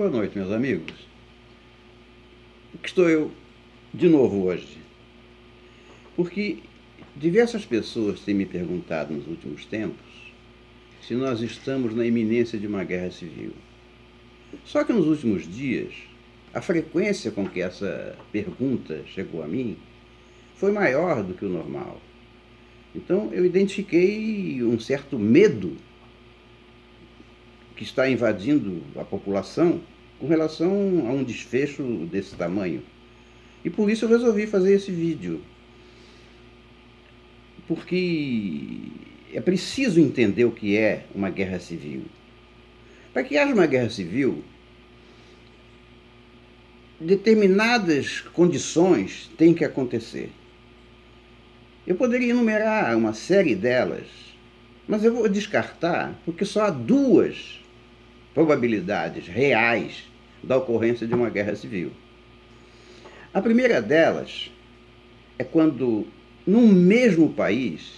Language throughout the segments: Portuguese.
Boa noite, meus amigos. Aqui estou eu de novo hoje, porque diversas pessoas têm me perguntado nos últimos tempos se nós estamos na iminência de uma guerra civil. Só que nos últimos dias, a frequência com que essa pergunta chegou a mim foi maior do que o normal. Então eu identifiquei um certo medo que está invadindo a população com relação a um desfecho desse tamanho. E por isso eu resolvi fazer esse vídeo. Porque é preciso entender o que é uma guerra civil. Para que haja uma guerra civil, determinadas condições têm que acontecer. Eu poderia enumerar uma série delas, mas eu vou descartar porque só há duas probabilidades reais da ocorrência de uma guerra civil. A primeira delas é quando, num mesmo país,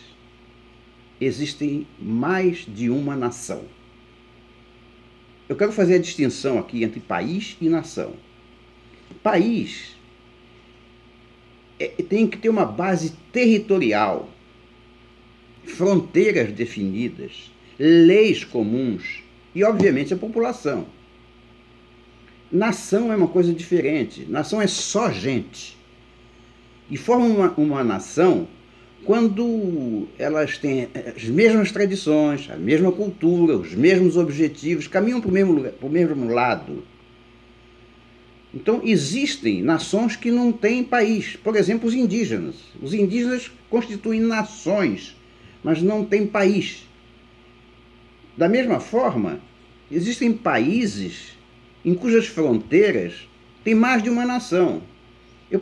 existem mais de uma nação. Eu quero fazer a distinção aqui entre país e nação. País tem que ter uma base territorial, fronteiras definidas, leis comuns e, obviamente, a população. Nação é uma coisa diferente. Nação é só gente. E forma uma nação quando elas têm as mesmas tradições, a mesma cultura, os mesmos objetivos, caminham para o mesmo lado. Então, existem nações que não têm país. Por exemplo, os indígenas. Os indígenas constituem nações, mas não têm país. Da mesma forma, existem países em cujas fronteiras tem mais de uma nação. Eu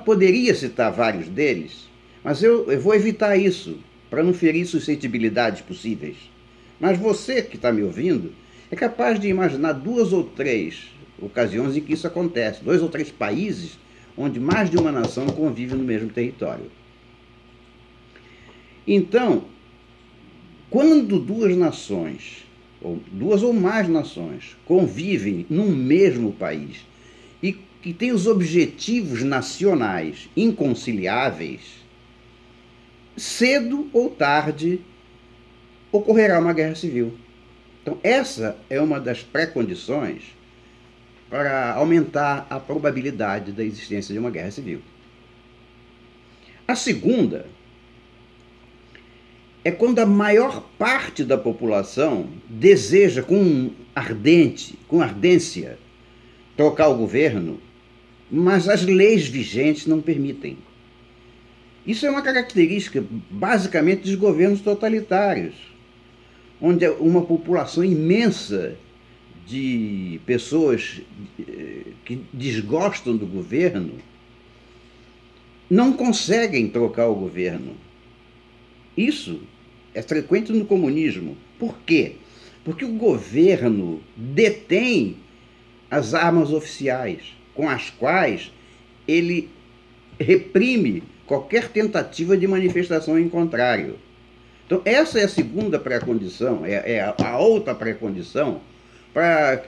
poderia citar vários deles, mas eu vou evitar isso, para não ferir suscetibilidades possíveis. Mas você que está me ouvindo é capaz de imaginar 2 ou 3 ocasiões em que isso acontece, 2 ou 3 países onde mais de uma nação convive no mesmo território. Então, quando 2 nações, ou 2 ou mais nações, convivem num mesmo país e que têm os objetivos nacionais inconciliáveis, cedo ou tarde ocorrerá uma guerra civil. Então, essa é uma das pré-condições para aumentar a probabilidade da existência de uma guerra civil. A segunda é quando a maior parte da população deseja com ardência trocar o governo, mas as leis vigentes não permitem. Isso é uma característica basicamente dos governos totalitários, onde uma população imensa de pessoas que desgostam do governo não conseguem trocar o governo. Isso é frequente no comunismo. Por quê? Porque o governo detém as armas oficiais, com as quais ele reprime qualquer tentativa de manifestação em contrário. Então, essa é a segunda pré-condição, é a outra pré-condição para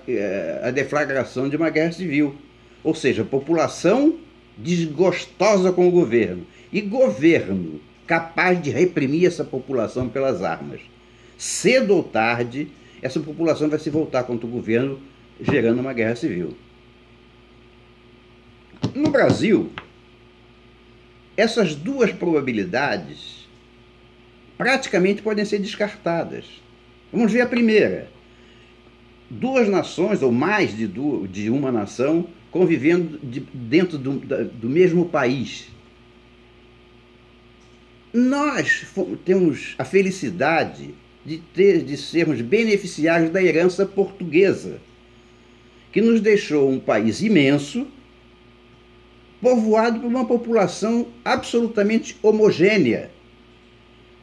a deflagração de uma guerra civil. Ou seja, população desgostosa com o governo e governo capaz de reprimir essa população pelas armas. Cedo ou tarde, essa população vai se voltar contra o governo, gerando uma guerra civil. No Brasil, essas 2 probabilidades praticamente podem ser descartadas. Vamos ver a primeira. 2 nações, ou mais de uma nação, convivendo dentro do mesmo país. Nós temos a felicidade de sermos beneficiários da herança portuguesa, que nos deixou um país imenso, povoado por uma população absolutamente homogênea,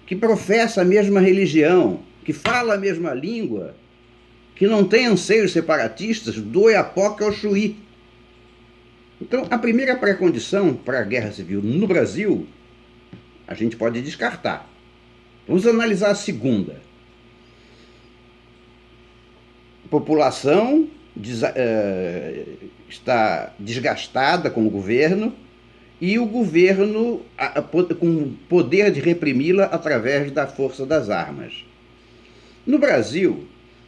que professa a mesma religião, que fala a mesma língua, que não tem anseios separatistas do Oiapoque ao Chuí. Então, a primeira pré-condição para a guerra civil no Brasil, a gente pode descartar. Vamos analisar a segunda. População está desgastada com o governo e o governo com poder de reprimi-la através da força das armas. No Brasil,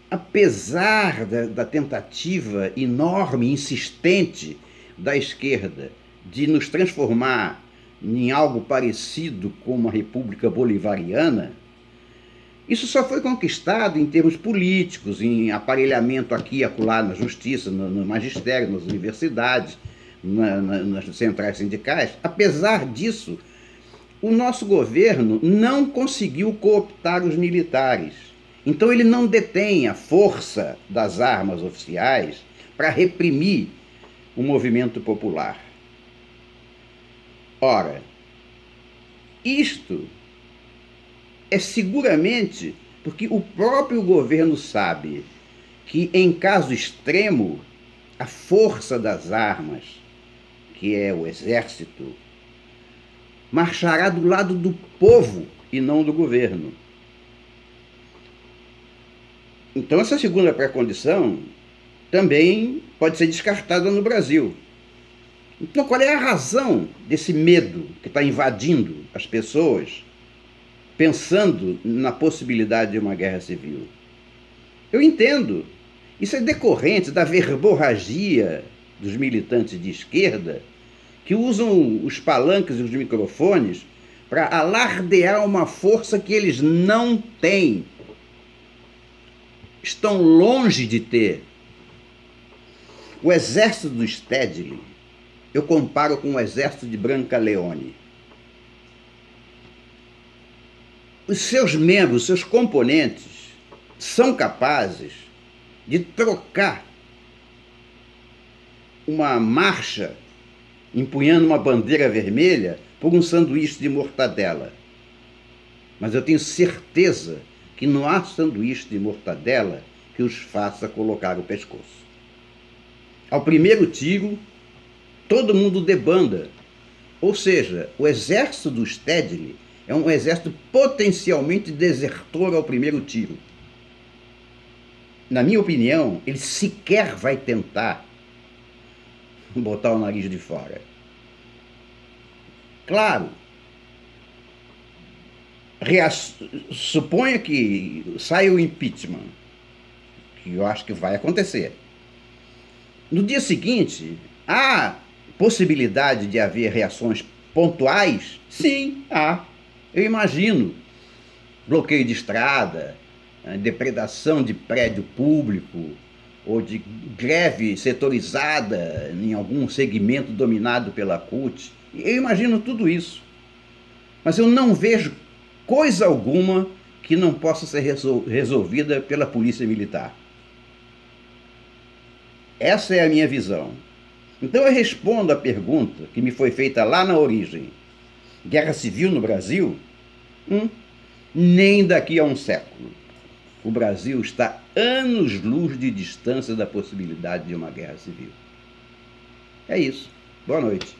apesar da tentativa enorme, insistente da esquerda de nos transformar em algo parecido com uma república bolivariana, isso só foi conquistado em termos políticos, em aparelhamento aqui e acolá na justiça, no magistério, nas universidades, nas centrais sindicais. Apesar disso, o nosso governo não conseguiu cooptar os militares. Então ele não detém a força das armas oficiais para reprimir o movimento popular. Ora, isto é seguramente porque o próprio governo sabe que, em caso extremo, a força das armas, que é o exército, marchará do lado do povo e não do governo. Então, essa segunda pré-condição também pode ser descartada no Brasil. Então, qual é a razão desse medo que está invadindo as pessoas, pensando na possibilidade de uma guerra civil? Eu entendo. Isso é decorrente da verborragia dos militantes de esquerda que usam os palanques e os microfones para alardear uma força que eles não têm. Estão longe de ter. O exército do Stedley eu comparo com o exército de Brancaleone. Os seus membros, os seus componentes, são capazes de trocar uma marcha empunhando uma bandeira vermelha por um sanduíche de mortadela. Mas eu tenho certeza que não há sanduíche de mortadela que os faça colocar o pescoço. Ao primeiro tiro, todo mundo debanda. Ou seja, o exército do Stedley é um exército potencialmente desertor ao primeiro tiro. Na minha opinião, ele sequer vai tentar botar o nariz de fora. Claro, suponha que saia o impeachment, que eu acho que vai acontecer. No dia seguinte, há possibilidade de haver reações pontuais? Sim, há. Eu imagino bloqueio de estrada, depredação de prédio público, ou de greve setorizada em algum segmento dominado pela CUT. Eu imagino tudo isso. Mas eu não vejo coisa alguma que não possa ser resolvida pela polícia militar. Essa é a minha visão. Então eu respondo à pergunta que me foi feita lá na origem. Guerra civil no Brasil? Nem daqui a um século. O Brasil está anos-luz de distância da possibilidade de uma guerra civil. É isso. Boa noite.